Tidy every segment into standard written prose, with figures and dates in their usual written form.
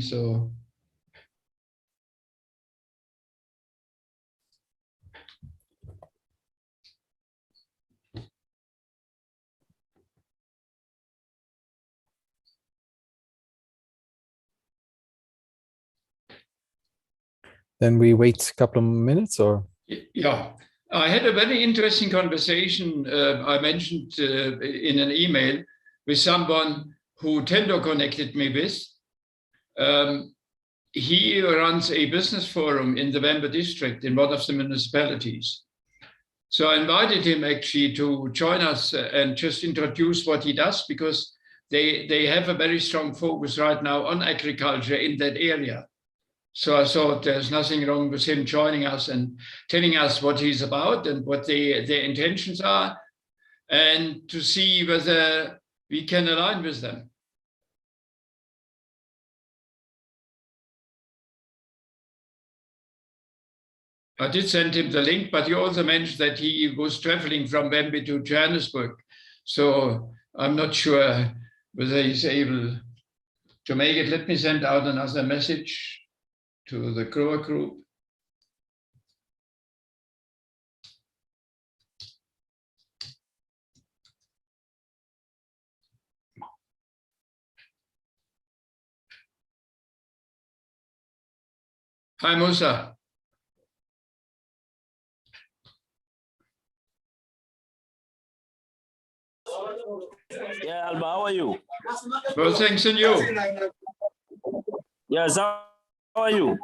so. Then we wait a couple of minutes, or? Yeah, I had a very interesting conversation I mentioned in an email with someone who Tendo connected me with. He runs a business forum in the Vember district in one of the municipalities. So I invited him actually to join us and just introduce what he does, because they have a very strong focus right now on agriculture in that area. So I thought there's nothing wrong with him joining us and telling us what he's about and what their intentions are, and to see whether we can align with them. I did send him the link, but he also mentioned that he was traveling from Wembley to Johannesburg. So I'm not sure whether he's able to make it. Let me send out another message to the grower group. Hi, Musa. Yeah, Alba, how are you? Well, thanks, and you? Yes, how are you?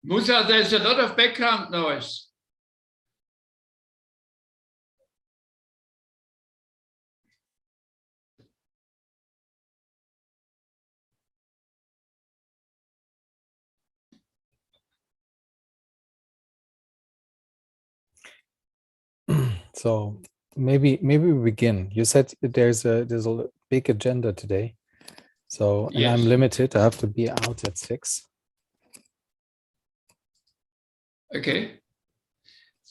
Musa, there's a lot of background noise. So maybe we begin. You said there's a big agenda today. So, and Yes. I'm limited. I have to be out at 6. Okay.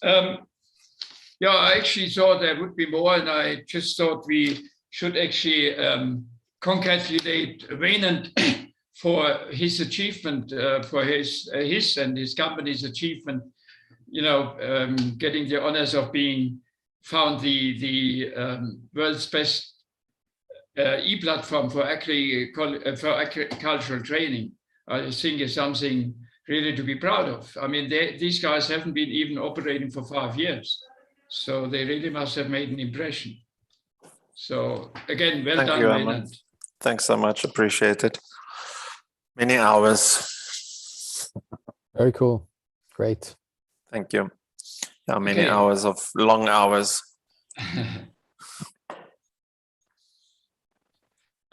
Yeah, I actually thought there would be more, and I just thought we should actually congratulate Raynand for his achievement, for his and his company's achievement. You know, getting the honors of being found the world's best e-platform for agricultural training. I think is something really to be proud of. I mean, these guys haven't been even operating for 5 years, so they really must have made an impression. So again, well done, Raynand. Thanks so much. Appreciate it. Many hours. Very cool. Great. Thank you. Yeah, many hours of long hours.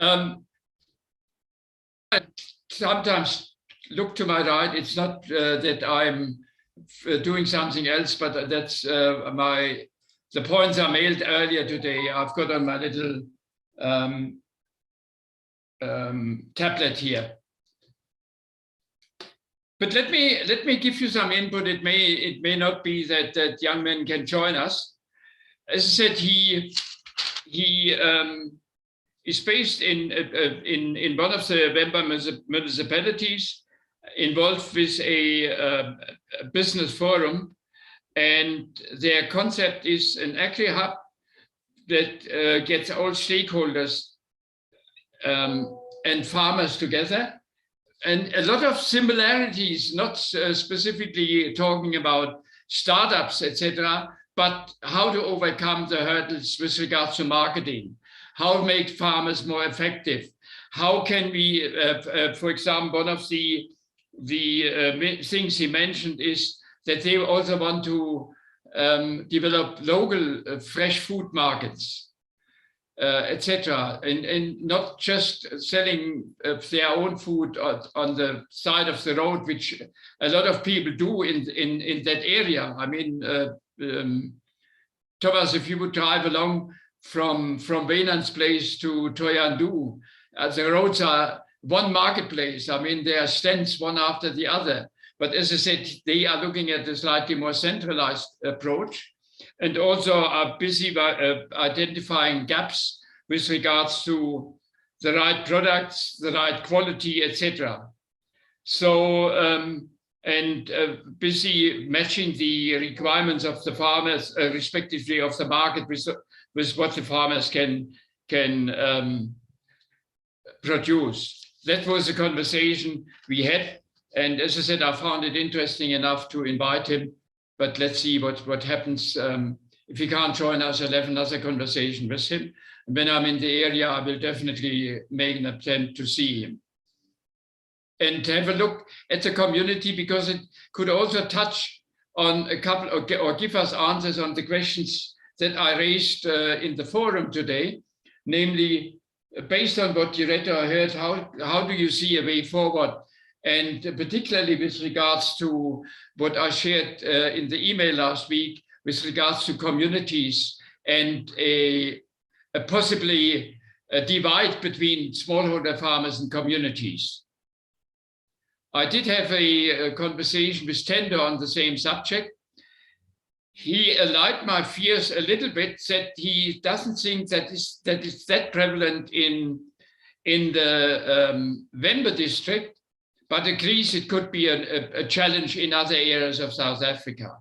I sometimes look to my right. It's not that I'm doing something else, but that's the points I mailed earlier today. I've got on my little tablet here. But let me give you some input. It may not be that young men can join us. As I said, he is based in one of the Vember municipalities, involved with a business forum, and their concept is an agri-hub that gets all stakeholders and farmers together. And a lot of similarities, not specifically talking about startups, etc., but how to overcome the hurdles with regards to marketing, how to make farmers more effective, how can we, for example, one of the things he mentioned is that they also want to develop local fresh food markets, etc., and not just selling their own food on the side of the road, which a lot of people do in that area. I mean, Thomas, if you would drive along from Raynand's place to Toyandu, the roads are one marketplace. I mean, there are stands one after the other. But as I said, they are looking at a slightly more centralized approach, and also are busy identifying gaps with regards to the right products, the right quality, etc. So, busy matching the requirements of the farmers, respectively of the market, with what the farmers can produce. That was a conversation we had. And as I said, I found it interesting enough to invite him, but let's see what happens. If he can't join us, I'll have another conversation with him. And when I'm in the area, I will definitely make an attempt to see him and have a look at the community, because it could also touch on a couple or give us answers on the questions that I raised in the forum today, namely, based on what you read or heard, how do you see a way forward? And particularly with regards to what I shared in the email last week, with regards to communities and a possibly a divide between smallholder farmers and communities. I did have a conversation with Tender on the same subject. He allayed my fears a little bit, said he doesn't think that is that prevalent in the Wembe district, but agrees it could be a challenge in other areas of South Africa.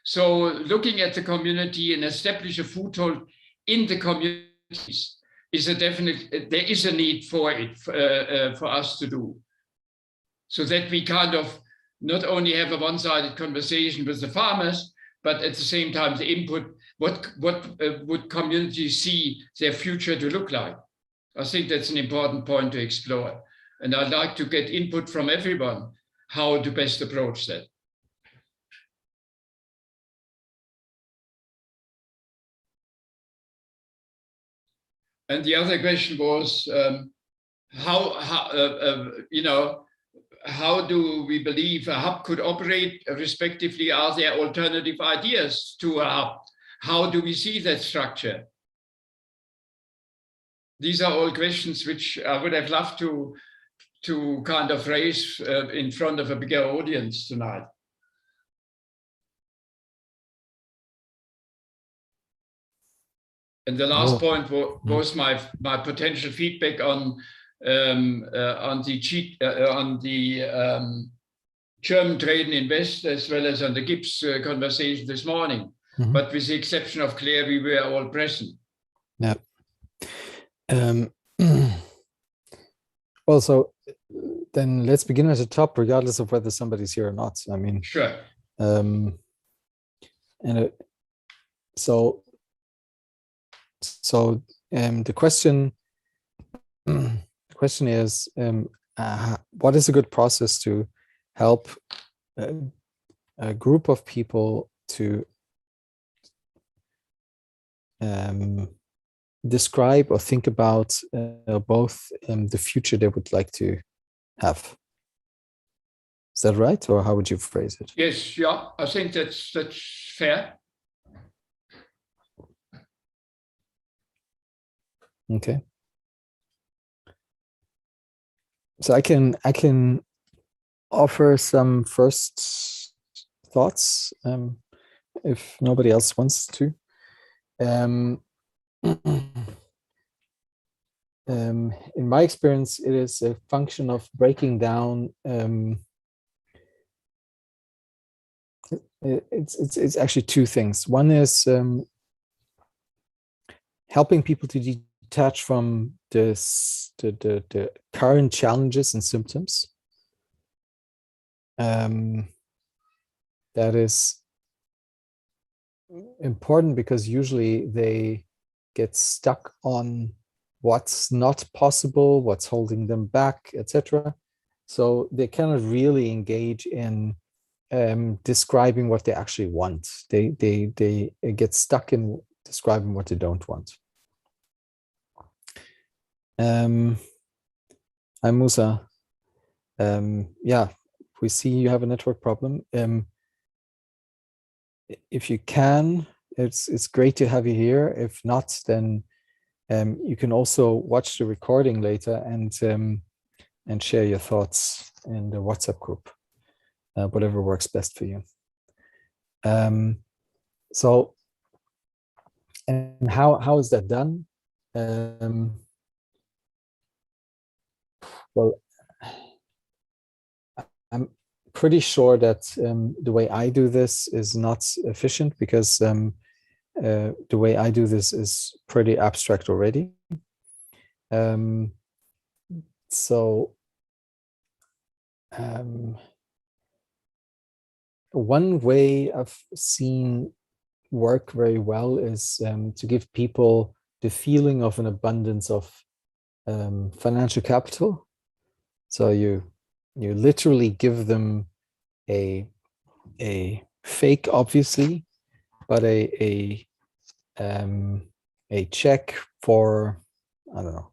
So looking at the community and establish a foothold in the communities is there is a need for it for us to do. So that we kind of not only have a one-sided conversation with the farmers, but at the same time the input, what would communities see their future to look like? I think that's an important point to explore. And I'd like to get input from everyone, how to best approach that. And the other question was, how do we believe a hub could operate? Respectively, are there alternative ideas to a hub? How do we see that structure? These are all questions which I would have loved to kind of raise in front of a bigger audience tonight. And the last point was my potential feedback on the German Trade and Invest, as well as on the GIPS conversation this morning. Mm-hmm. But with the exception of Claire, we were all present. Yeah. Also, then let's begin at the top, regardless of whether somebody's here or not. I mean, sure. The question is, what is a good process to help a group of people to describe or think about both the future they would like to have? Is that right, or how would you phrase it? Yes, yeah, I think that's fair. Okay. So I can offer some first thoughts if nobody else wants to. In my experience, it is a function of breaking down. It's actually two things. One is helping people to detach from the current challenges and symptoms. That is important because usually they get stuck on what's not possible, what's holding them back, etc. So they cannot really engage in describing what they actually want. They get stuck in describing what they don't want. Hi Musa. Yeah, we see you have a network problem. If you can, it's great to have you here. If not, then you can also watch the recording later, and and share your thoughts in the WhatsApp group, whatever works best for you. So, and how is that done? Well, I'm pretty sure that the way I do this is not efficient, because the way I do this is pretty abstract already. One way I've seen work very well is to give people the feeling of an abundance of financial capital. So you literally give them a fake, obviously, but a check for, I don't know,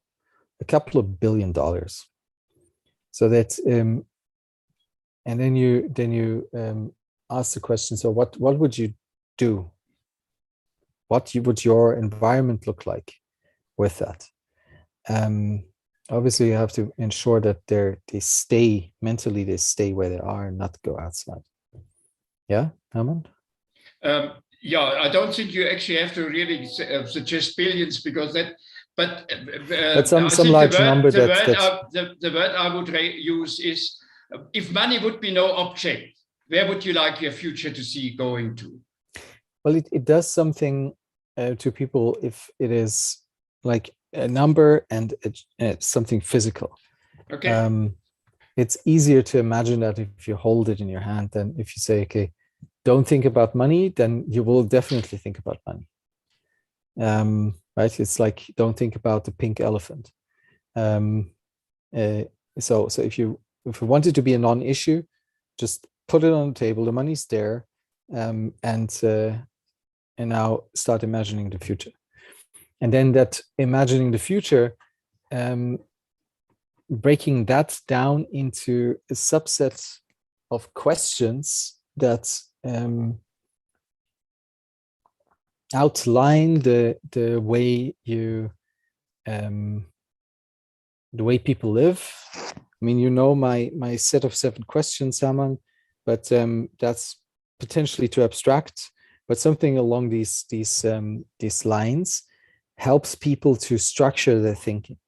a couple of $1 billion. So that and then you ask the question, so what would you do? What would your environment look like with that? Obviously you have to ensure that they stay mentally, they stay where they are and not go outside. Yeah, Herman? Yeah, I don't think you actually have to really suggest billions, because that, but some I think large number the word I would use is, if money would be no object, where would you like your future to see going to? Well, it does something to people if it is like a number and it's something physical. Okay. It's easier to imagine that if you hold it in your hand than if you say, okay, don't think about money, then you will definitely think about money. Right? It's like, don't think about the pink elephant. So if you want it to be a non-issue, just put it on the table. The money's there, and now start imagining the future. And then that imagining the future, breaking that down into a subset of questions that outline the way you the way people live. I mean, you know my set of 7 questions, Saman, but that's potentially too abstract. But something along these lines helps people to structure their thinking.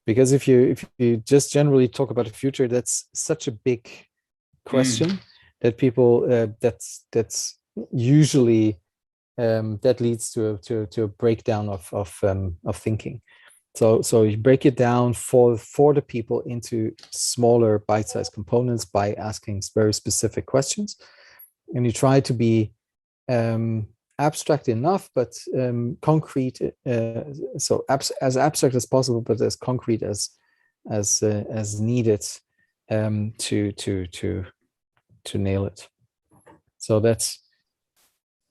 Because if you just generally talk about the future, that's such a big question that people that's usually that leads to a breakdown of thinking. So you break it down for the people into smaller bite-sized components by asking very specific questions, and you try to be abstract enough, but concrete. So as abstract as possible, but as concrete as needed to nail it. So that's,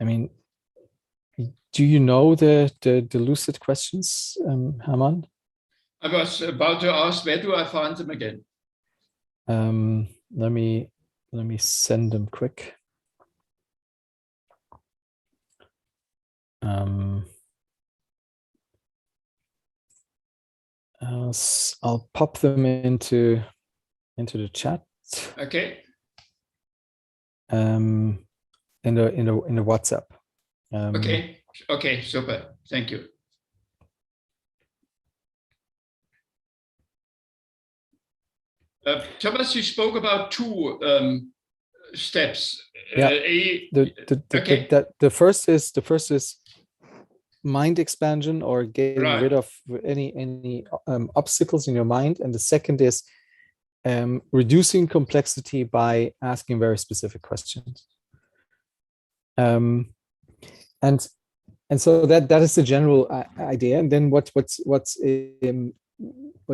I mean, do you know the lucid questions, Herman? I was about to ask, where do I find them again? Let me send them quick. I'll pop them into the chat. Okay. In the WhatsApp. Okay, super. Thank you. Thomas, you spoke about 2 steps. Yeah. The first is mind expansion, or getting rid of any obstacles in your mind, and the second is reducing complexity by asking very specific questions. And so that is the general idea. And then what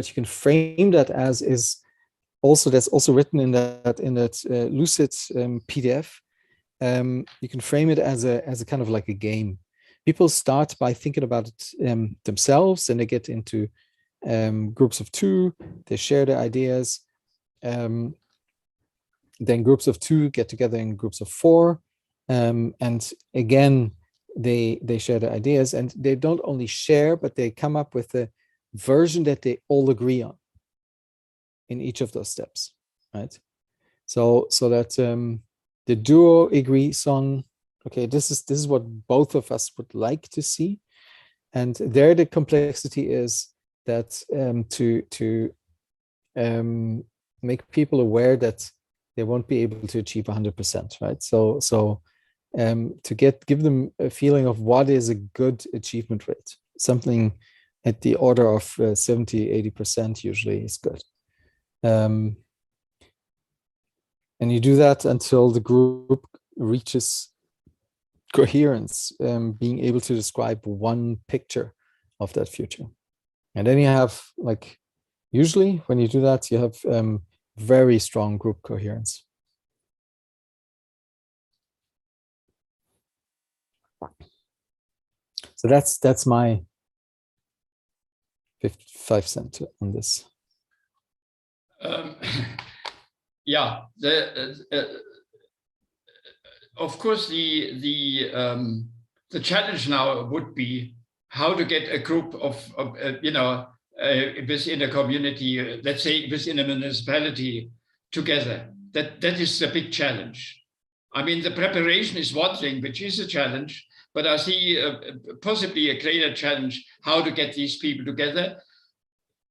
you can frame that as is also, that's also written in that Lucid PDF. You can frame it as a kind of like a game. People start by thinking about it themselves, and they get into groups of 2. They share their ideas. Then groups of 2 get together in groups of 4, and again they share their ideas, and they don't only share, but they come up with a version that they all agree on. in each of those steps, right? So that the duo agree song, okay, this is what both of us would like to see, and there the complexity is that to make people aware that they won't be able to achieve 100%, right? So to give them a feeling of what is a good achievement rate, something at the order of 70-80% usually is good. And you do that until the group reaches coherence, being able to describe one picture of that future. And then you have, like, usually when you do that, you have very strong group coherence. So that's my 55 cents on this. Yeah, of course, the challenge now would be how to get a group of within a community, let's say within a municipality, together. That is the big challenge. I mean, the preparation is one thing, which is a challenge, but I see possibly a greater challenge how to get these people together.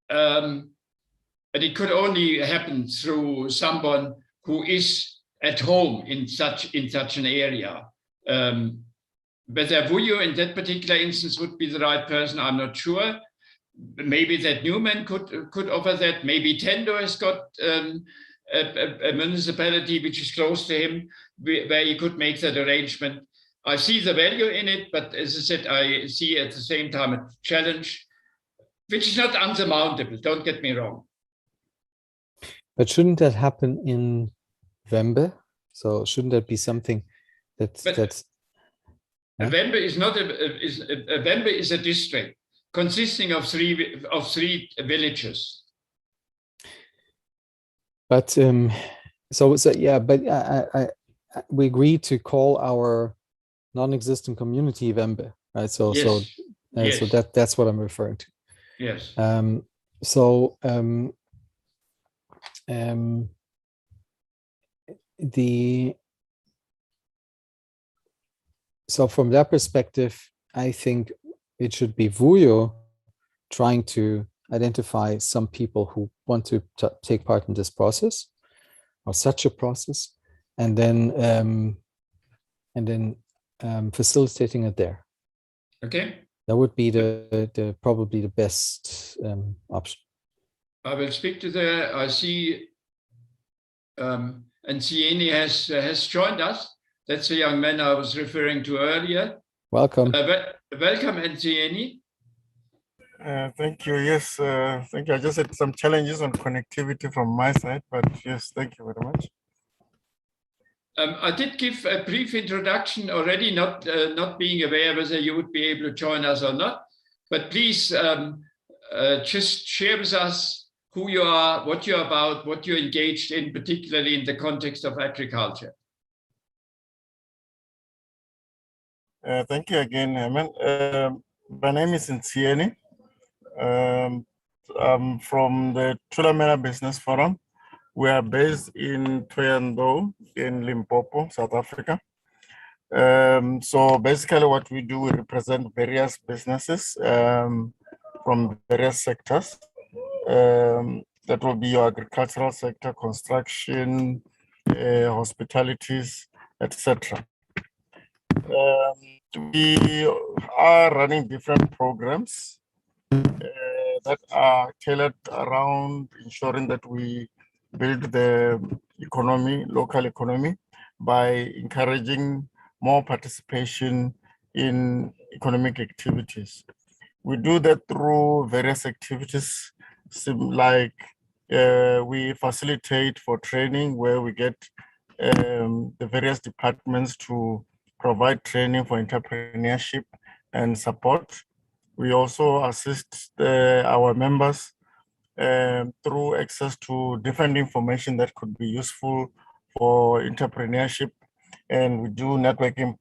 And it could only happen through someone who is at home in such an area. Whether Vuyo in that particular instance would be the right person, I'm not sure. Maybe that Newman could offer that. Maybe Tendo has got a municipality which is close to him, where he could make that arrangement. I see the value in it, but as I said, I see at the same time a challenge, which is not unsurmountable, don't get me wrong. But shouldn't that happen in Wembe? So shouldn't that be something that's Wembe is not Wembe is a district consisting of three villages. But so yeah, but we agreed to call our non-existent community Wembe, right? So yes. So that's what I'm referring to. Yes. So from that perspective, I think it should be Vuyo trying to identify some people who want to take part in this process or such a process, and then facilitating it there. Okay. That would be the probably the best option. I will speak to I see, and Sieni has joined us. That's the young man I was referring to earlier. Welcome. Welcome, Sieni. Thank you. Yes, thank you. I just had some challenges on connectivity from my side, but yes, thank you very much. I did give a brief introduction already, not being aware whether you would be able to join us or not. But please just share with us who you are, what you're about, what you're engaged in, particularly in the context of agriculture. Thank you again, Herman. My name is Ntsieni. I'm from the Thulamela Business Forum. We are based in Thohoyandou in Limpopo, South Africa. So basically what we do, we represent various businesses from various sectors. That will be your agricultural sector, construction, hospitalities, etc. We are running different programs that are tailored around ensuring that we build the economy, local economy, by encouraging more participation in economic activities. We do that through various activities, like we facilitate for training, where we get the various departments to provide training for entrepreneurship and support. We also assist our members through access to different information that could be useful for entrepreneurship, and we do networking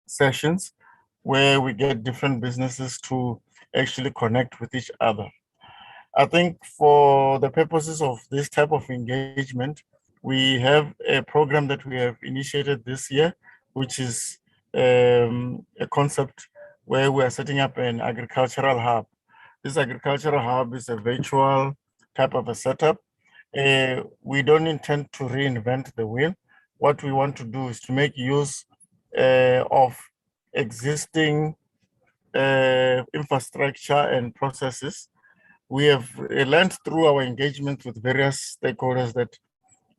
sessions where we get different businesses to actually connect with each other. I think for the purposes of this type of engagement, we have a program that we have initiated this year, which is a concept where we are setting up an agricultural hub. This agricultural hub is a virtual type of a setup. We don't intend to reinvent the wheel. What we want to do is to make use of existing infrastructure and processes. We have learned through our engagement with various stakeholders that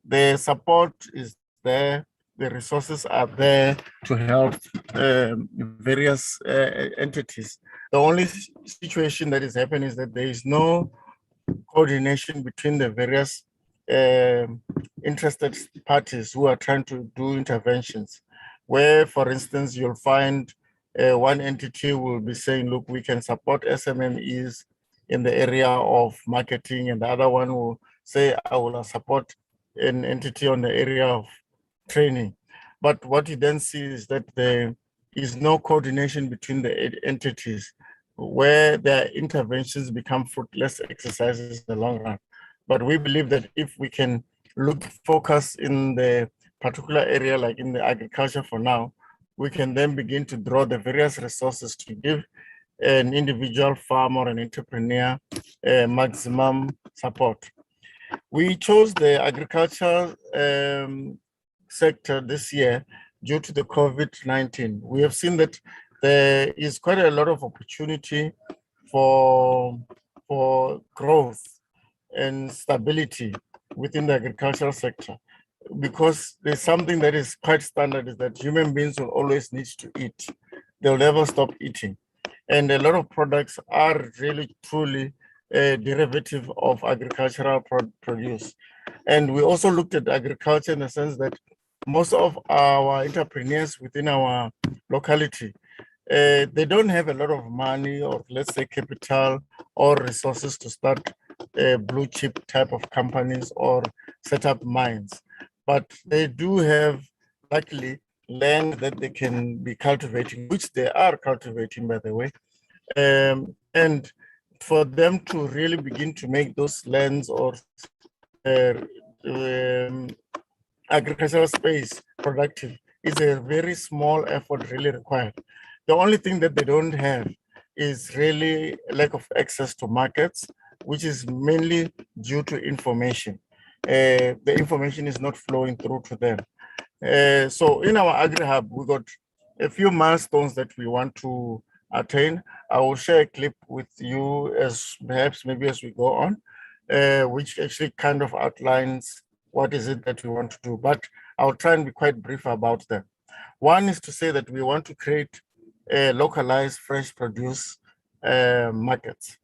the support is there, the resources are there to help various entities. The only situation that is happening is that there is no coordination between the various interested parties who are trying to do interventions. Where, for instance, you'll find one entity will be saying, look, we can support SMMEs in the area of marketing, and the other one will say, I will support an entity on the area of training. But what you then see is that there is no coordination between the entities, where their interventions become fruitless exercises in the long run. But we believe that if we can focus in the particular area, like in the agriculture for now, we can then begin to draw the various resources to give an individual farmer or an entrepreneur maximum support. We chose the agriculture sector this year due to the COVID-19. We have seen that there is quite a lot of opportunity for growth and stability within the agricultural sector, because there's something that is quite standard, is that human beings will always need to eat. They'll never stop eating. And a lot of products are really, truly a derivative of agricultural produce. And we also looked at agriculture in the sense that most of our entrepreneurs within our locality, they don't have a lot of money or, let's say, capital or resources to start blue chip type of companies or set up mines. But they do have, luckily, land that they can be cultivating, which they are cultivating, by the way. And for them to really begin to make those lands or agricultural space productive is a very small effort really required. The only thing that they don't have is really lack of access to markets, which is mainly due to information. The information is not flowing through to them. So in our AgriHub, we got a few milestones that we want to attain. I will share a clip with you as perhaps maybe as we go on, which actually kind of outlines what is it that we want to do, but I'll try and be quite brief about them. One is to say that we want to create a localized fresh produce markets.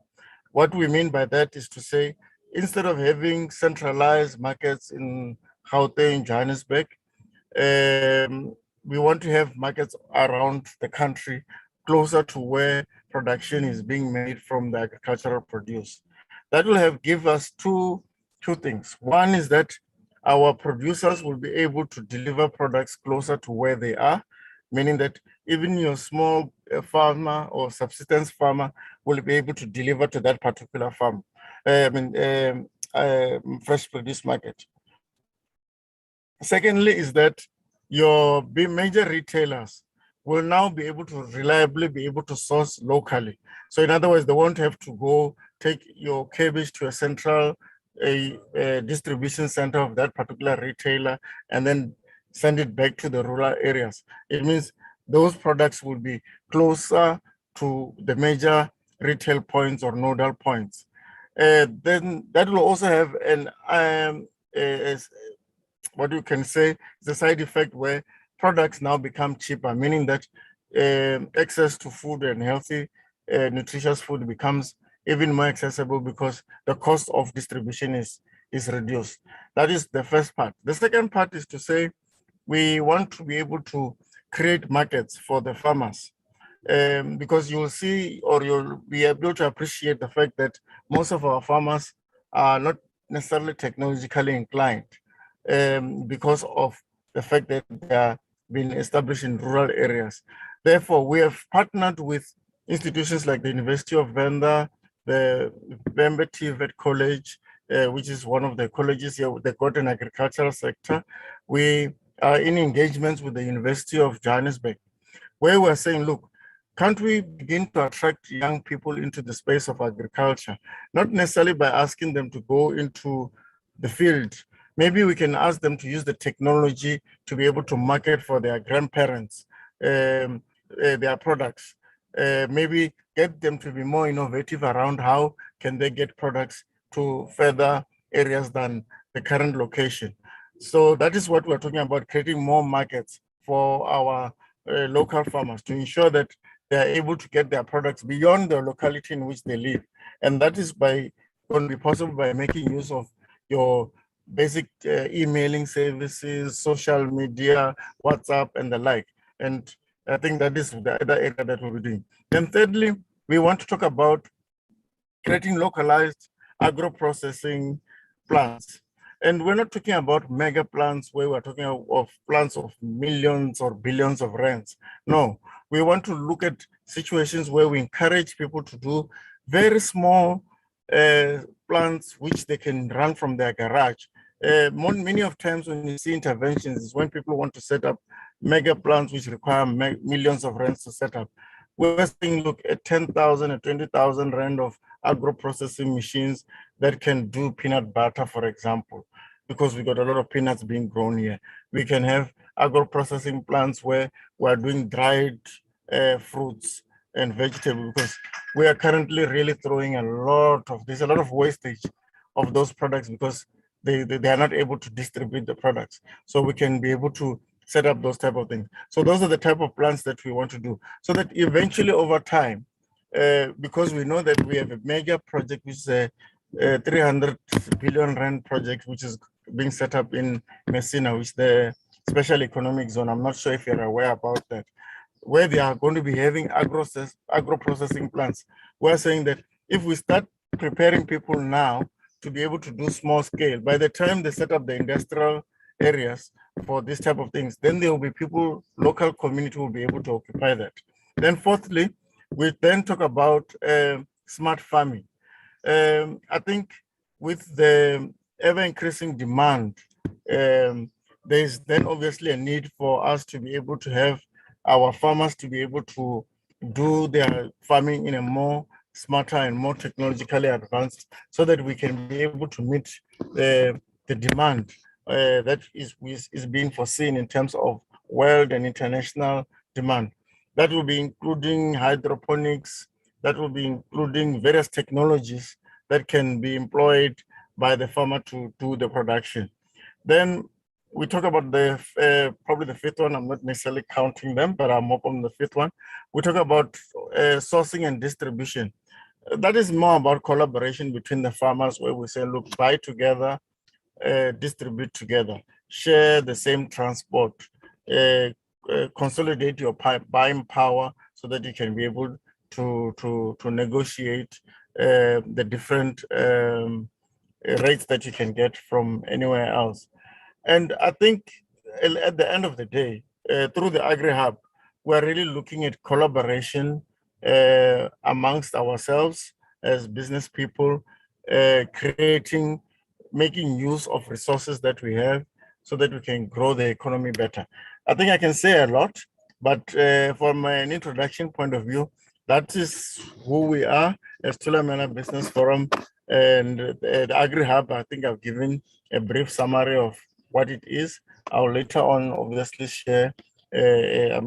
What we mean by that is to say, instead of having centralized markets in Gauteng, Johannesburg, we want to have markets around the country closer to where production is being made from the agricultural produce. That will give us two things. One is that our producers will be able to deliver products closer to where they are, meaning that even your small farmer or subsistence farmer will be able to deliver to that particular farm, fresh produce market. Secondly is that your major retailers will now be able to reliably be able to source locally. So in other words, they won't have to go take your cabbage to a central distribution center of that particular retailer and then send it back to the rural areas. It means those products will be closer to the major retail points or nodal points. Then that will also have an what you can say is a side effect where products now become cheaper, meaning that access to food and healthy, nutritious food becomes even more accessible because the cost of distribution is reduced. That is the first part. The second part is to say we want to be able to create markets for the farmers, because you'll see or you'll be able to appreciate the fact that most of our farmers are not necessarily technologically inclined, because of the fact that they are being established in rural areas. Therefore, we have partnered with institutions like the University of Venda, the Bembe TVET College, which is one of the colleges here with the Cotton Agricultural sector. We are in engagements with the University of Johannesburg, where we're saying, look, can't we begin to attract young people into the space of agriculture? Not necessarily by asking them to go into the field. Maybe we can ask them to use the technology to be able to market for their grandparents, their products. Maybe get them to be more innovative around how can they get products to further areas than the current location. So that is what we're talking about, creating more markets for our local farmers to ensure that they are able to get their products beyond the locality in which they live. And that is going to be possible by making use of your basic emailing services, social media, WhatsApp, and the like. And I think that is the other area that we'll be doing. Then thirdly, we want to talk about creating localized agro-processing plants. And we're not talking about mega plants where we're talking of plants of millions or billions of rands. No, we want to look at situations where we encourage people to do very small plants which they can run from their garage. Many of times when you see interventions is when people want to set up mega plants which require millions of rands to set up. We're saying, look, at 10,000 or 20,000 rand of agro-processing machines that can do peanut butter, for example, because we got a lot of peanuts being grown here. We can have agro-processing plants where we are doing dried fruits and vegetables, because we are currently really throwing there's a lot of wastage of those products because they are not able to distribute the products. So we can be able to set up those type of things. So those are the type of plans that we want to do, so that eventually over time, because we know that we have a major project, which is a 300 billion rand project, which is being set up in Messina, which is the special economic zone. I'm not sure if you're aware about that, where they are going to be having agro-processing plants. We're saying that if we start preparing people now to be able to do small scale, by the time they set up the industrial areas for this type of things, then there will be people, local community will be able to occupy that. Then fourthly, we then talk about smart farming. I think with the ever increasing demand, there's then obviously a need for us to be able to have our farmers to be able to do their farming in a more smarter and more technologically advanced, so that we can be able to meet the demand that is being foreseen in terms of world and international demand. That will be including hydroponics, that will be including various technologies that can be employed by the farmer to do the production. Then we talk about the probably the fifth one. I'm not necessarily counting them, but I'm up on the fifth one. We talk about sourcing and distribution. That is more about collaboration between the farmers, where we say, look, buy together, distribute together, share the same transport, consolidate your buying power so that you can be able to negotiate the different rates that you can get from anywhere else. And I think at the end of the day, through the Agri-Hub, we're really looking at collaboration amongst ourselves as business people, making use of resources that we have so that we can grow the economy better. I think I can say a lot, but from an introduction point of view, that is who we are as Thulamela Business Forum and the Agri-Hub. I think I've given a brief summary of what it is. I'll later on obviously share a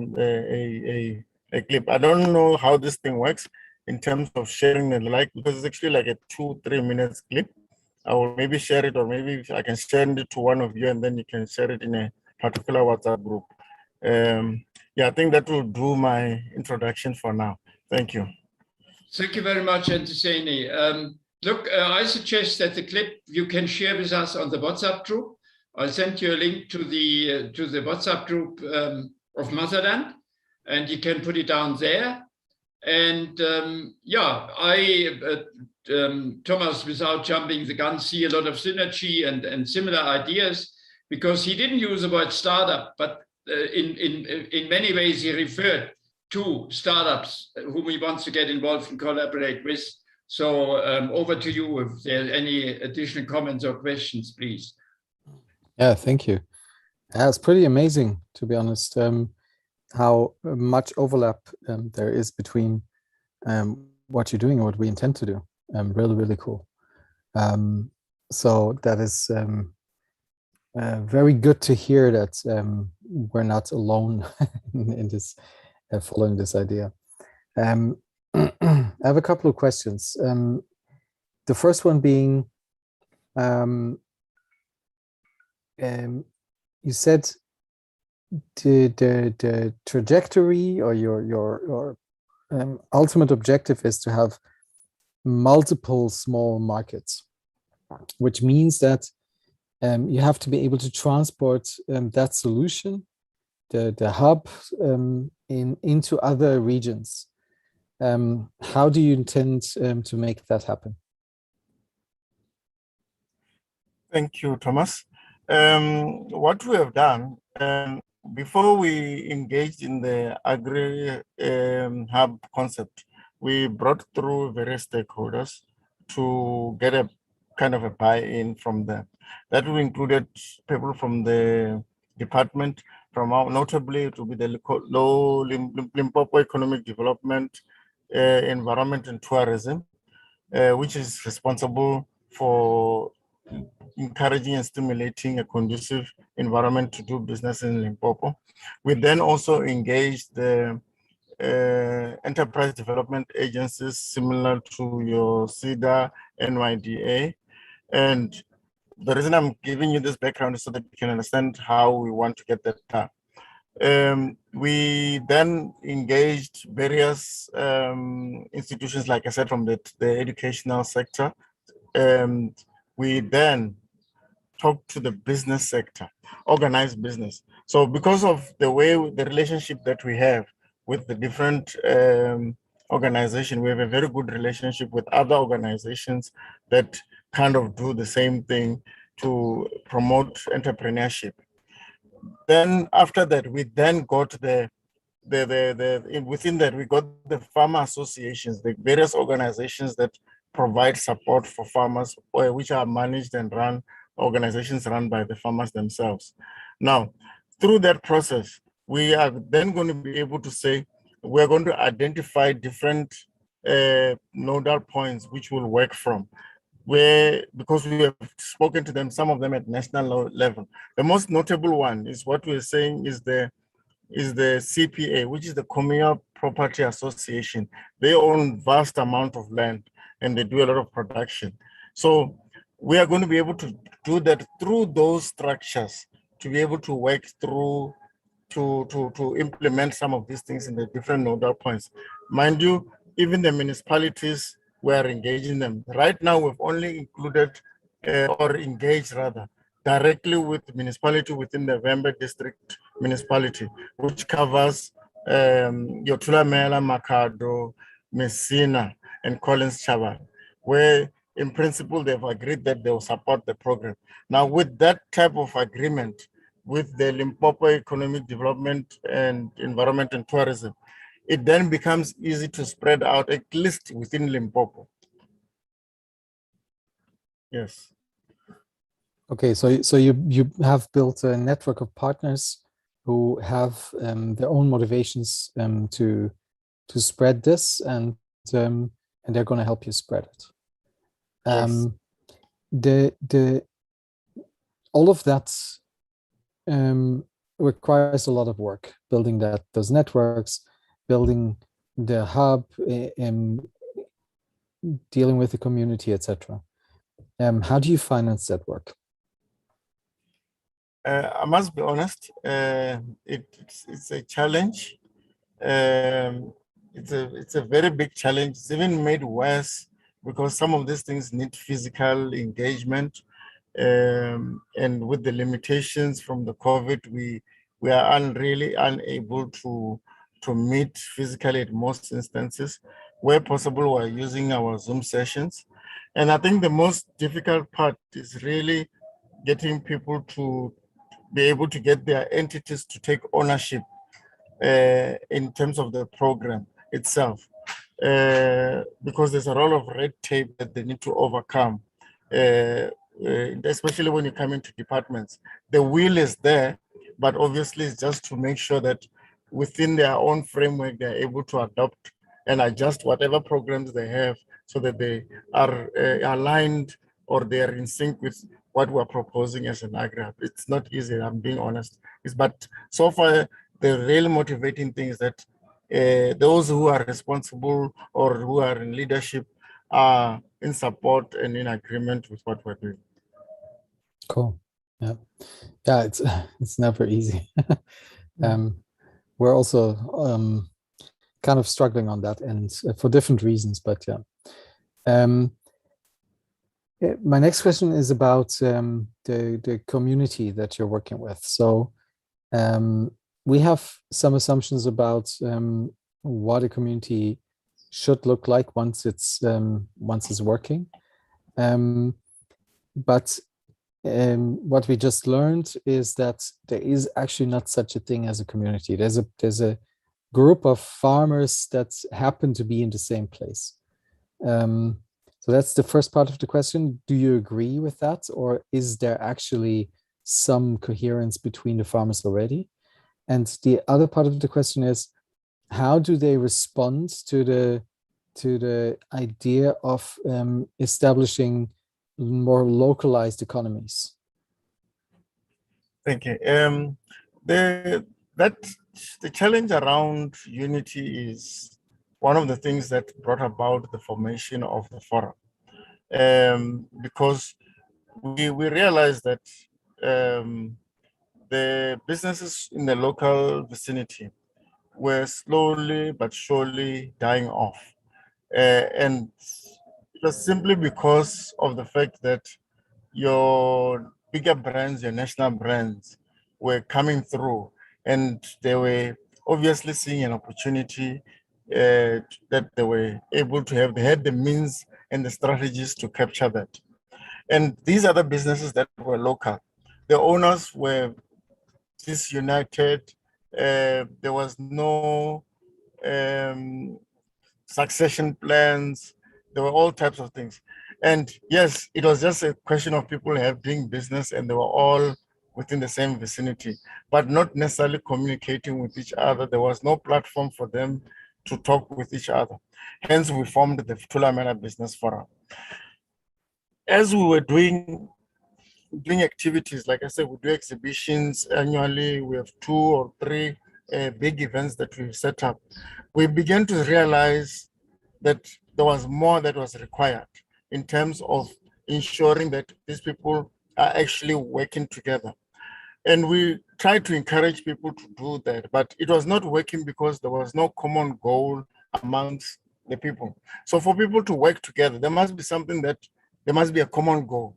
clip. I don't know how this thing works in terms of sharing the like, because it's actually like a 2-3 minutes clip. I will maybe share it, or maybe I can send it to one of you and then you can share it in a particular WhatsApp group. Yeah, I think that will do my introduction for now. Thank you. Thank you very much, Ntshiseni. Look, I suggest that the clip you can share with us on the WhatsApp group. I'll send you a link to the WhatsApp group of Motherland, and you can put it down there. And yeah, Thomas, without jumping the gun, see a lot of synergy and similar ideas, because he didn't use the word startup, but in many ways he referred to startups whom he wants to get involved and collaborate with So over to you if there are any additional comments or questions, please. Yeah, thank you. Yeah, it's pretty amazing, to be honest, how much overlap there is between what you're doing and what we intend to do. Really, really cool. So that is very good to hear that we're not alone in this, following this idea. I have a couple of questions. The first one being, you said the trajectory or your ultimate objective is to have multiple small markets, which means that you have to be able to transport that solution, the hub, into other regions. How do you intend to make that happen? Thank you, Thomas. What we have done, before we engaged in the agri hub concept, we brought through various stakeholders to get a kind of a buy-in from them. That we included people from the department, from our, notably to be the Limpopo Economic Development, Environment and Tourism, which is responsible for encouraging and stimulating a conducive environment to do business in Limpopo. We then also engaged the enterprise development agencies similar to your CEDA, NYDA. And the reason I'm giving you this background is so that you can understand how we want to get that done. We then engaged various institutions, like I said, from the educational sector. We then talk to the business sector, organized business. So because of the way, the relationship that we have with the different organizations, we have a very good relationship with other organizations that kind of do the same thing to promote entrepreneurship. Then after that, we then got within that, we got the farmer associations, the various organizations that provide support for farmers, which are managed and run, organizations run by the farmers themselves. Now, through that process, we are then going to be able to say, we're going to identify different nodal points which will work from, where, because we have spoken to them, some of them at national level. The most notable one is what we're saying is the CPA, which is the Communal Property Association. They own vast amount of land and they do a lot of production. So we are going to be able to do that through those structures, to be able to work through to implement some of these things in the different nodal points. Mind you, even the municipalities, we are engaging them. Right now, we've only included or engaged rather directly with the municipality within the Vembe district municipality, which covers Yotula Mela, Makado, Messina, and Collins Chava, where in principle they've agreed that they will support the program. Now, with that type of agreement with the Limpopo Economic Development and Environment and Tourism, it then becomes easy to spread out, at least within Limpopo. Yes. Okay, so you have built a network of partners who have their own motivations to spread this, and they're going to help you spread it. Yes. All of that requires a lot of work, building those networks, building the hub, dealing with the community, etc. How do you finance that work? I must be honest, it's a challenge. It's a very big challenge. It's even made worse because some of these things need physical engagement. And with the limitations from the COVID, we are really unable to meet physically at most instances. Where possible, we're using our Zoom sessions. And I think the most difficult part is really getting people to be able to get their entities to take ownership in terms of the program itself. because there's a lot of red tape that they need to overcome, especially when you come into departments. The will is there, but obviously it's just to make sure that within their own framework, they're able to adopt and adjust whatever programs they have so that they are aligned or they are in sync with what we're proposing as an agri-hub. It's not easy, I'm being honest. But so far, the real motivating thing is that those who are responsible or who are in leadership are in support and in agreement with what we're doing. Cool. Yeah. Yeah, it's never easy. We're also kind of struggling on that end for different reasons, but yeah. My next question is about the community that you're working with. So we have some assumptions about what a community should look like once it's working. But what we just learned is that there is actually not such a thing as a community. There's a group of farmers that happen to be in the same place. So that's the first part of the question. Do you agree with that, or is there actually some coherence between the farmers already? And the other part of the question is, how do they respond to the idea of establishing more localized economies? Thank you. The challenge around unity is one of the things that brought about the formation of the forum, because we realized that the businesses in the local vicinity were slowly but surely dying off. And it was simply because of the fact that your bigger brands, your national brands were coming through, and they were obviously seeing an opportunity that they were able to have. They had the means and the strategies to capture that. And these are the businesses that were local. The owners were disunited. There was no succession plans. There were all types of things. And yes, it was just a question of people doing business, and they were all within the same vicinity, but not necessarily communicating with each other. There was no platform for them to talk with each other. Hence, we formed the Thulamela Business Forum. As we were doing activities, like I said, we do exhibitions annually. We have 2 or 3 big events that we've set up. We began to realize that there was more that was required in terms of ensuring that these people are actually working together. And we tried to encourage people to do that, but it was not working because there was no common goal amongst the people. So for people to work together, there must be there must be a common goal.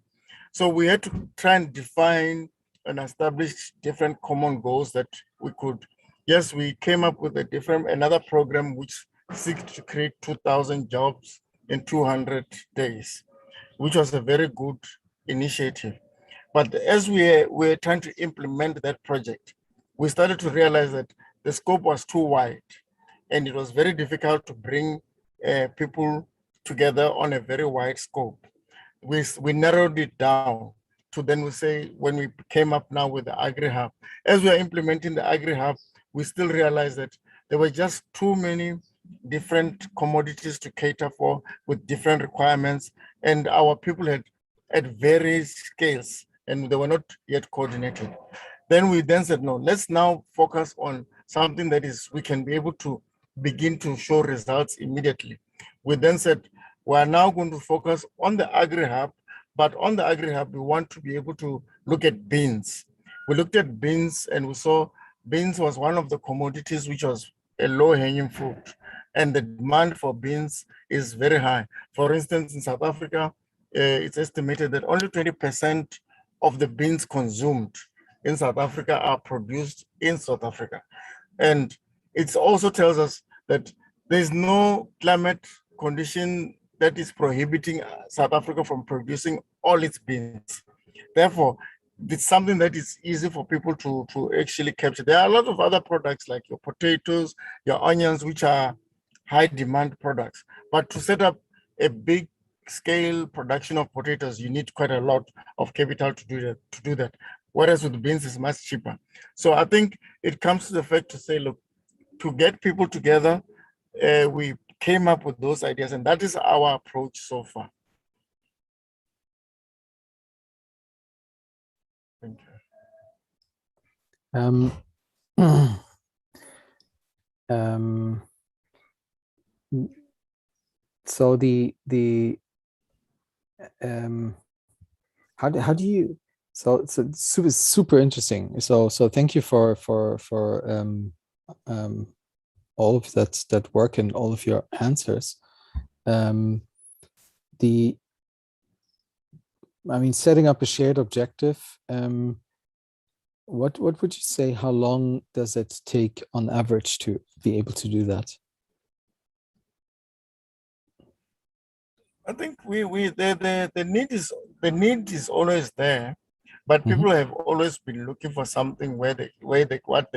So we had to try and define and establish different common goals that we could. Yes, we came up with another program which seeks to create 2,000 jobs in 200 days, which was a very good initiative. But as we were trying to implement that project, we started to realize that the scope was too wide, and it was very difficult to bring people together on a very wide scope. We narrowed it down to then we say, when we came up now with the agri-hub, as we are implementing the agri-hub, we still realized that there were just too many different commodities to cater for with different requirements, and our people had at various scales, and they were not yet coordinated. Then we said, no, let's now focus on something that we can be able to begin to show results immediately. We then said, we are now going to focus on the agri-hub, but on the agri-hub, we want to be able to look at beans. We looked at beans, and we saw beans was one of the commodities which was a low-hanging fruit, and the demand for beans is very high. For instance, in South Africa, it's estimated that only 20% of the beans consumed in South Africa are produced in South Africa. And it also tells us that there's no climate condition that is prohibiting South Africa from producing all its beans. Therefore, it's something that is easy for people to actually capture. There are a lot of other products like your potatoes, your onions, which are high demand products. But to set up a big scale production of potatoes, you need quite a lot of capital to do that. Whereas with beans, it's much cheaper. So I think it comes to the fact to say, look, to get people together, we came up with those ideas, and that is our approach so far. Thank you. So how do you, so it's super interesting. So thank you for all of that work and all of your answers. I mean, setting up a shared objective, what would you say, how long does it take on average to be able to do that? I think the need is always there, but people have always been looking for something what they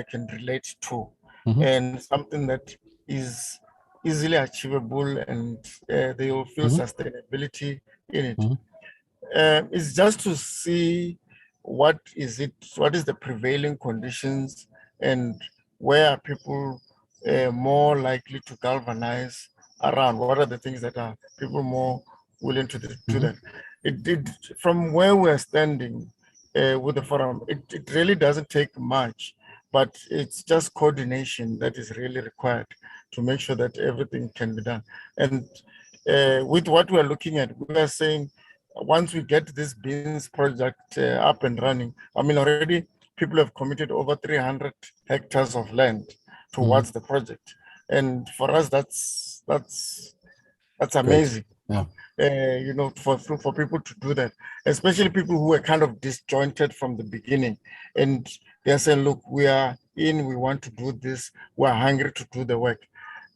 can relate to, and something that is easily achievable, and they will feel sustainability in it. It's just to see what is the prevailing conditions, and where are people more likely to galvanize around. What are the things that are people more willing to do that? It did, from where we're standing with the forum, it really doesn't take much, but it's just coordination that is really required to make sure that everything can be done. And with what we're looking at, we are saying, once we get this beans project up and running, I mean, already people have committed over 300 hectares of land towards the project. And for us, that's amazing. Yeah. You know, for people to do that, especially people who were kind of disjointed from the beginning, and they're saying, look, we are in, we want to do this, we're hungry to do the work.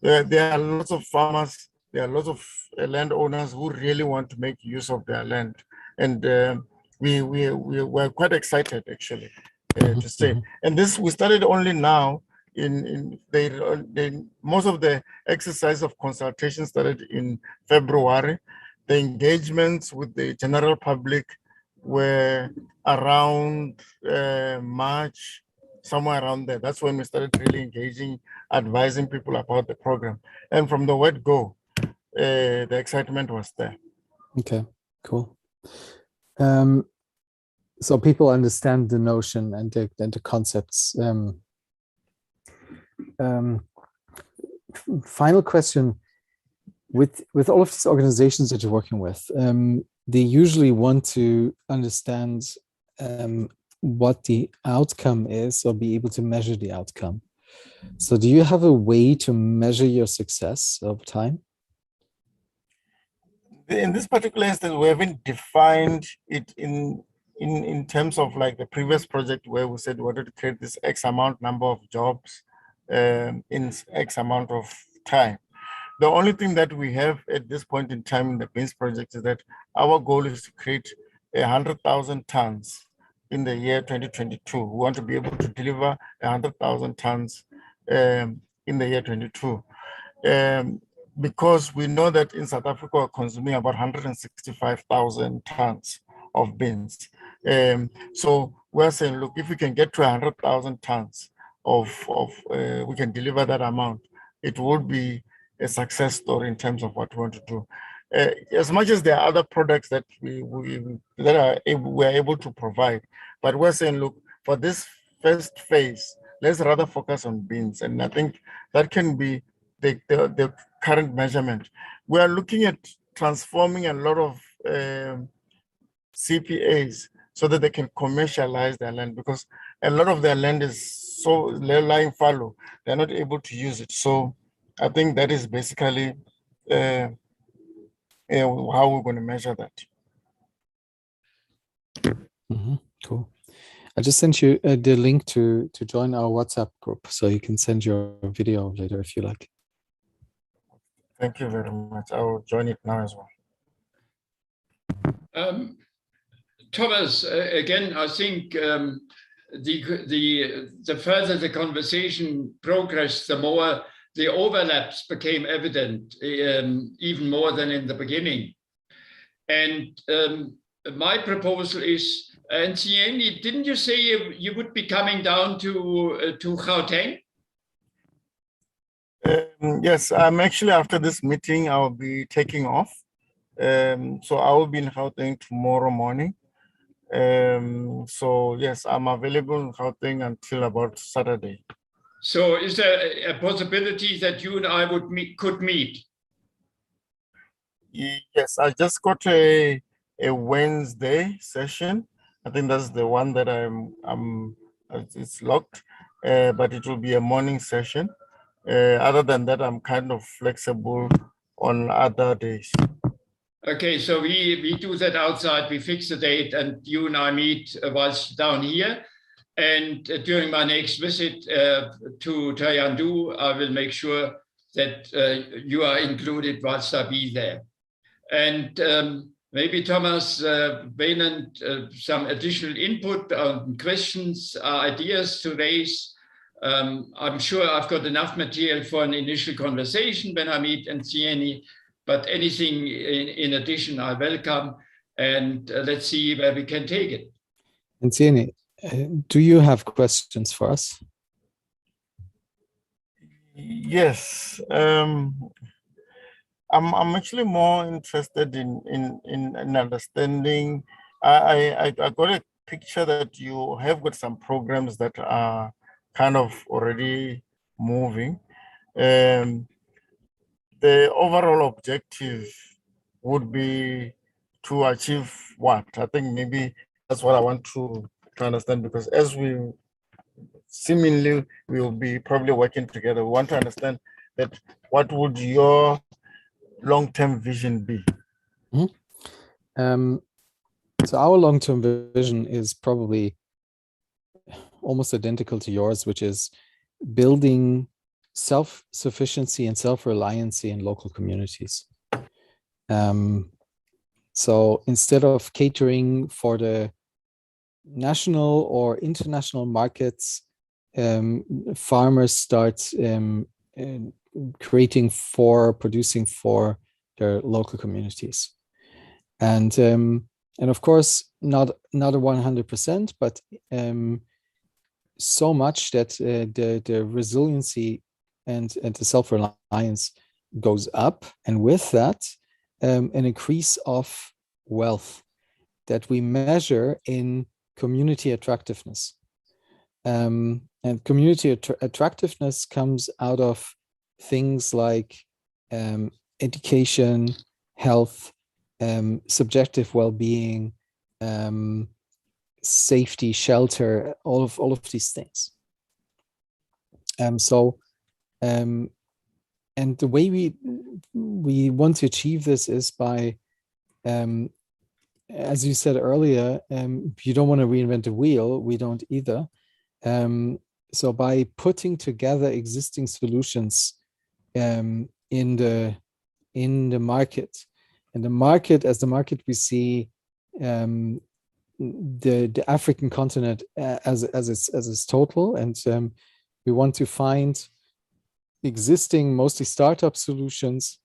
There are lots of farmers, there are lots of landowners who really want to make use of their land, and we're quite excited actually to say. And this, we started only now. Most of the exercise of consultation started in February. The engagements with the general public were around March, somewhere around there. That's when we started really engaging, advising people about the program. And from the word go, the excitement was there. Okay, cool. So people understand the notion and the concepts. Final question: with all of these organizations that you're working with, they usually want to understand what the outcome is, or be able to measure the outcome. So do you have a way to measure your success over time? In this particular instance, we haven't defined it in terms of like the previous project where we said we wanted to create this X amount number of jobs in X amount of time. The only thing that we have at this point in time in the beans project is that our goal is to create 100,000 tons in the year 2022. We want to be able to deliver 100,000 tons in the year 22. Because we know that in South Africa, we're consuming about 165,000 tons of beans. So we're saying, look, if we can get to 100,000 tons we can deliver that amount, it would be a success story in terms of what we want to do. As much as there are other products that we're able to provide, but we're saying, look, for this first phase, let's rather focus on beans. And I think that can be the current measurement. We are looking at transforming a lot of CPAs so that they can commercialize their land, because a lot of their land is so lying fallow, they're not able to use it. So I think that is basically how we're going to measure that. Cool. I just sent you the link to join our WhatsApp group, so you can send your video later if you like. Thank you very much. I will join it now as well. Thomas, again, I think the further the conversation progressed, the more the overlaps became evident even more than in the beginning. And my proposal is, and Sieni, didn't you say you would be coming down to Gauteng? Yes, actually after this meeting, I'll be taking off. So I will be in Gauteng tomorrow morning. So yes, I'm available in Gauteng until about Saturday. So is there a possibility that you and I could meet? Yes, I just got a Wednesday session. I think that's the one that it's locked, but it will be a morning session. Other than that, I'm kind of flexible on other days. Okay, so we do that outside, we fix the date and you and I meet whilst down here. And during my next visit to Tayandu, I will make sure that you are included whilst I be there. And maybe Thomas, Wayland, some additional input on questions, ideas to raise. I'm sure I've got enough material for an initial conversation when I meet Ntsieni, but anything in addition, I welcome. And let's see where we can take it. Ntsieni, do you have questions for us? Yes. I'm actually more interested in understanding. I got a picture that you have got some programs that are kind of already moving. The overall objective would be to achieve what? I think maybe that's what I want to understand, because as we seemingly will be probably working together, we want to understand that what would your long-term vision be? So our long-term vision is probably almost identical to yours, which is building self-sufficiency and self-reliancy in local communities. So instead of catering for the national or international markets, farmers start producing for their local communities, and of course not a 100%, but so much that the resiliency and the self-reliance goes up, and with that an increase of wealth that we measure in community attractiveness. And community attractiveness comes out of things like education, health, subjective well-being, safety, shelter, all of these things. And the way we want to achieve this is by, as you said earlier, you don't want to reinvent the wheel. We don't either. So by putting together existing solutions in the market, and the market, as the market we see the African continent as its total, and we want to find existing, mostly startup solutions,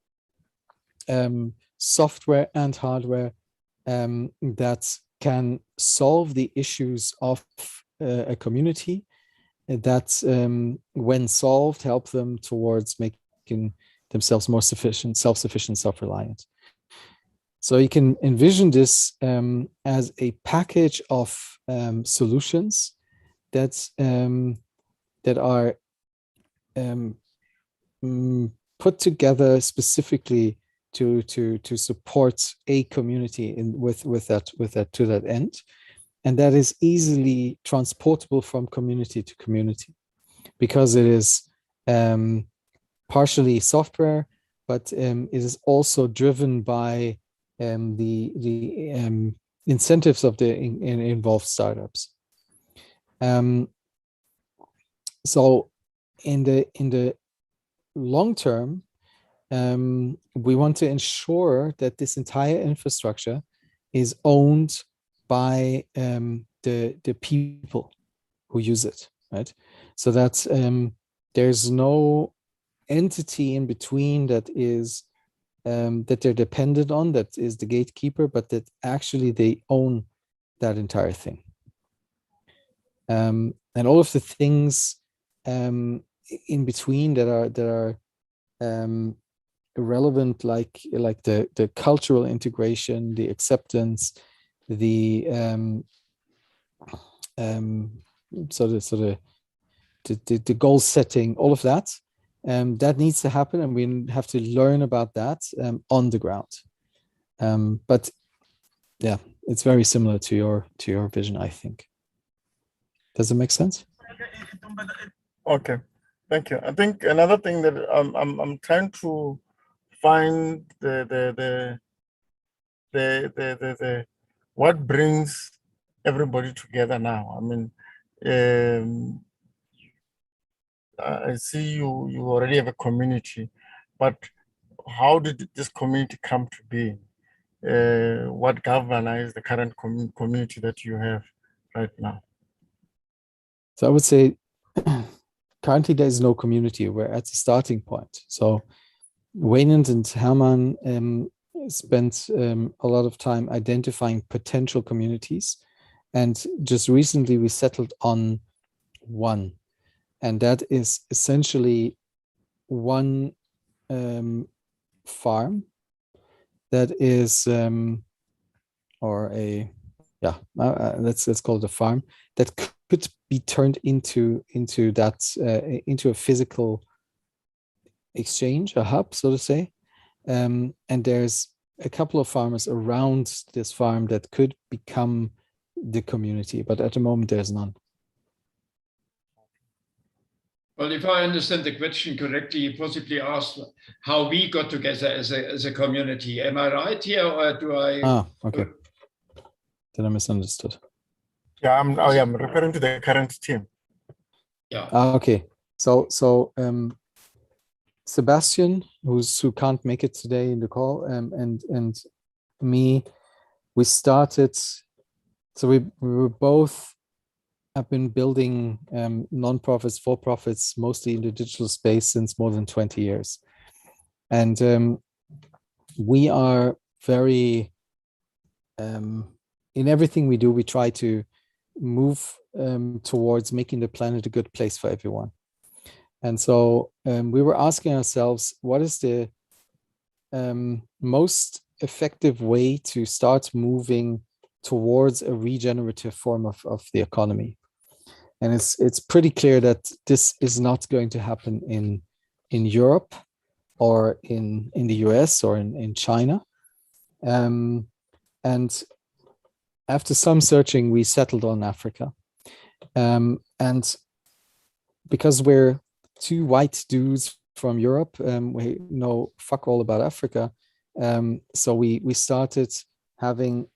software and hardware that can solve the issues of a community, that when solved help them towards making themselves more self-sufficient, self-reliant. So you can envision this as a package of solutions that are put together specifically to support a community with that to that end, and that is easily transportable from community to community, because it is partially software, but it is also driven by the incentives of the involved startups. So in the long term, we want to ensure that this entire infrastructure is owned by the people who use it, right? So that there's no entity in between that is that they're dependent on, that is the gatekeeper, but that actually they own that entire thing. And all of the things in between that are irrelevant, like the cultural integration, the acceptance, the the goal setting, all of that. That needs to happen, and we have to learn about that on the ground. But yeah, it's very similar to your vision, I think. Does it make sense? Okay, thank you. I think another thing that I'm trying to find the what brings everybody together now. I mean, I see you already have a community, but how did this community come to be? What galvanized the current community that you have right now? So I would say currently there is no community. We're at the starting point. So Waynand and Herman spent a lot of time identifying potential communities. And just recently we settled on one. And that is essentially one farm that is, let's call it a farm that could be turned into a physical exchange, a hub, so to say. And there's a couple of farmers around this farm that could become the community, but at the moment there's none. Well, if I understand the question correctly, you possibly asked how we got together as a community. Am I right here, or do I? Okay. Then I misunderstood. Yeah, I'm referring to the current team. Yeah. Okay. So Sebastian, who can't make it today in the call, and me, we started. So we were both have been building non-profits, for-profits, mostly in the digital space since more than 20 years. And we are very, in everything we do, we try to move towards making the planet a good place for everyone. And so we were asking ourselves, what is the most effective way to start moving towards a regenerative form of the economy? And it's pretty clear that this is not going to happen in Europe or in the US or in China. And after some searching, we settled on Africa. And because we're two white dudes from Europe, we know fuck all about Africa. So we started having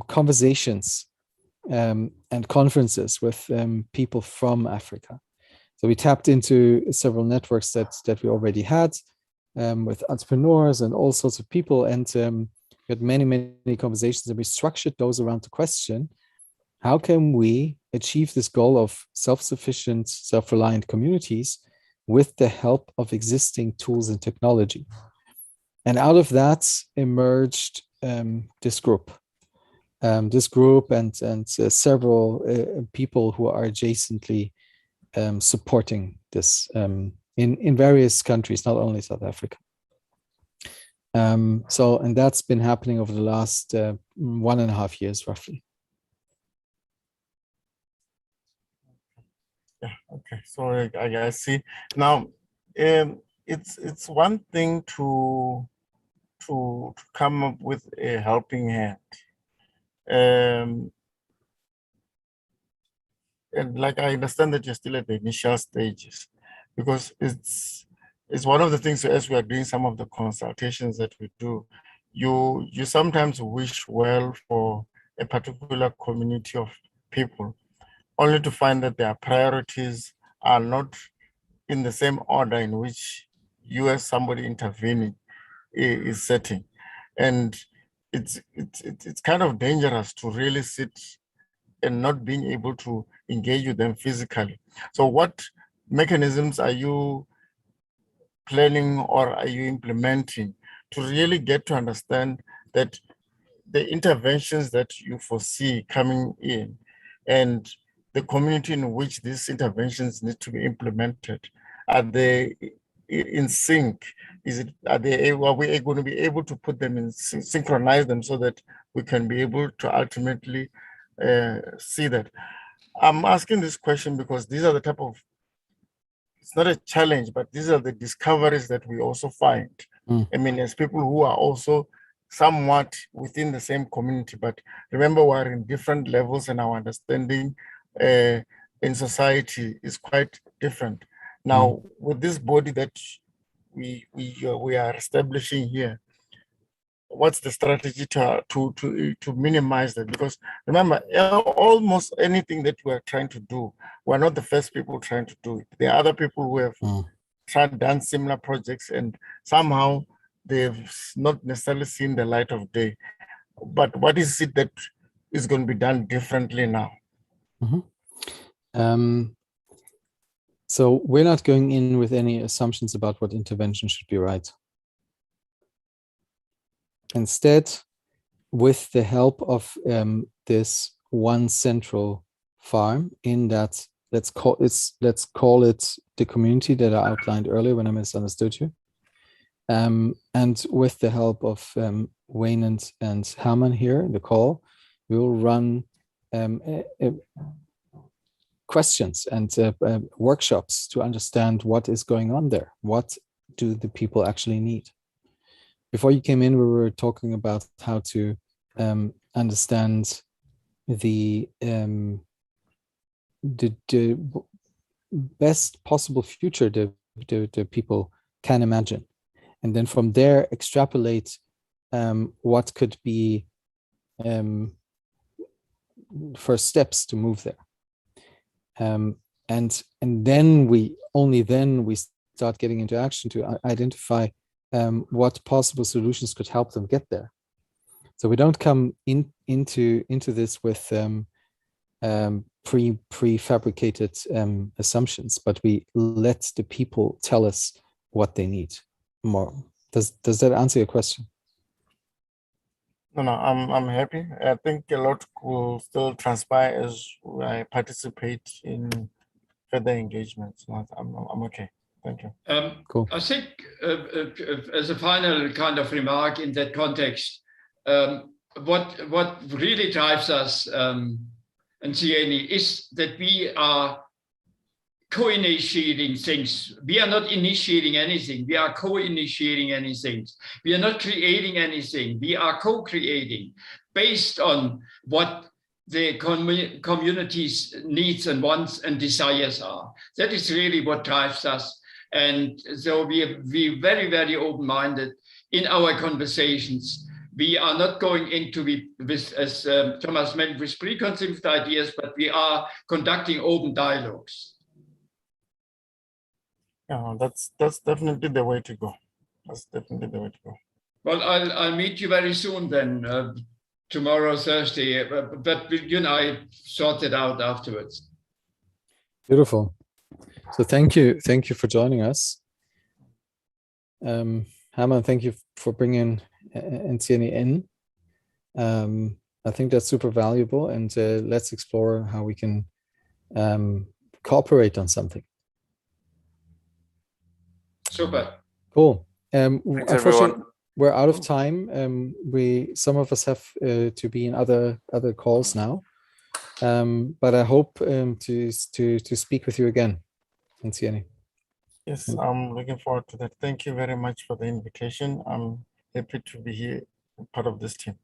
conversations and conferences with people from Africa. So we tapped into several networks that we already had with entrepreneurs and all sorts of people, and we had many conversations, and we structured those around the question: how can we achieve this goal of self-sufficient, self-reliant communities with the help of existing tools and technology? And out of that emerged this group. And several people who are adjacently supporting this in various countries, not only South Africa. And that's been happening over the last 1.5 years, roughly. Yeah. Okay. So I see. Now, it's one thing to come up with a helping hand. And like, I understand that you're still at the initial stages, because it's one of the things, as we are doing some of the consultations that we do, you sometimes wish well for a particular community of people, only to find that their priorities are not in the same order in which you, as somebody intervening, is setting. And it's kind of dangerous to really sit and not being able to engage with them physically. So what mechanisms are you planning or are you implementing, to really get to understand that the interventions that you foresee coming in and the community in which these interventions need to be implemented, are they in sync? Are we going to be able to put them in, synchronize them so that we can be able to ultimately see that? I'm asking this question because these are the type of, it's not a challenge, but these are the discoveries that we also find. I mean, as people who are also somewhat within the same community, but remember, we're in different levels and our understanding in society is quite different. Now, with this body that we are establishing here, what's the strategy to minimize that? Because remember, almost anything that we are trying to do, we're not the first people trying to do it. There are other people who have done similar projects and somehow they've not necessarily seen the light of day. But what is it that is going to be done differently now? So we're not going in with any assumptions about what intervention should be right. Instead, with the help of this one central farm, in that let's call it the community that I outlined earlier when I misunderstood you, and with the help of Wayne and Herman here in the call, we will run questions and workshops to understand what is going on there. What do the people actually need? Before you came in, we were talking about how to understand the best possible future the people can imagine, and then from there extrapolate what could be first steps to move there. And then we start getting into action to identify what possible solutions could help them get there. So we don't come into this with prefabricated assumptions, but we let the people tell us what they need more. Does that answer your question? No, I'm happy. I think a lot will still transpire as I participate in further engagements. I'm okay. Thank you. Cool. I think as a final kind of remark in that context, what really drives us in CNE is that we are co-initiating things. We are not initiating anything. We are co-initiating anything. We are not creating anything. We are co-creating based on what the community's needs and wants and desires are. That is really what drives us. And so we very, very open-minded in our conversations. We are not going into with as Thomas meant, with preconceived ideas, but we are conducting open dialogues. Yeah, that's definitely the way to go. That's definitely the way to go. Well, I'll meet you very soon then, tomorrow, Thursday, but you and I sort it out afterwards. Beautiful. So thank you for joining us. Herman, thank you for bringing NCNE in. I think that's super valuable, and let's explore how we can cooperate on something. Super. Cool. Thanks, everyone. We're out of time. Some of us have to be in other calls now, but I hope to speak with you again, NCNE. Yes, I'm looking forward to that. Thank you very much for the invitation. I'm happy to be here, part of this team.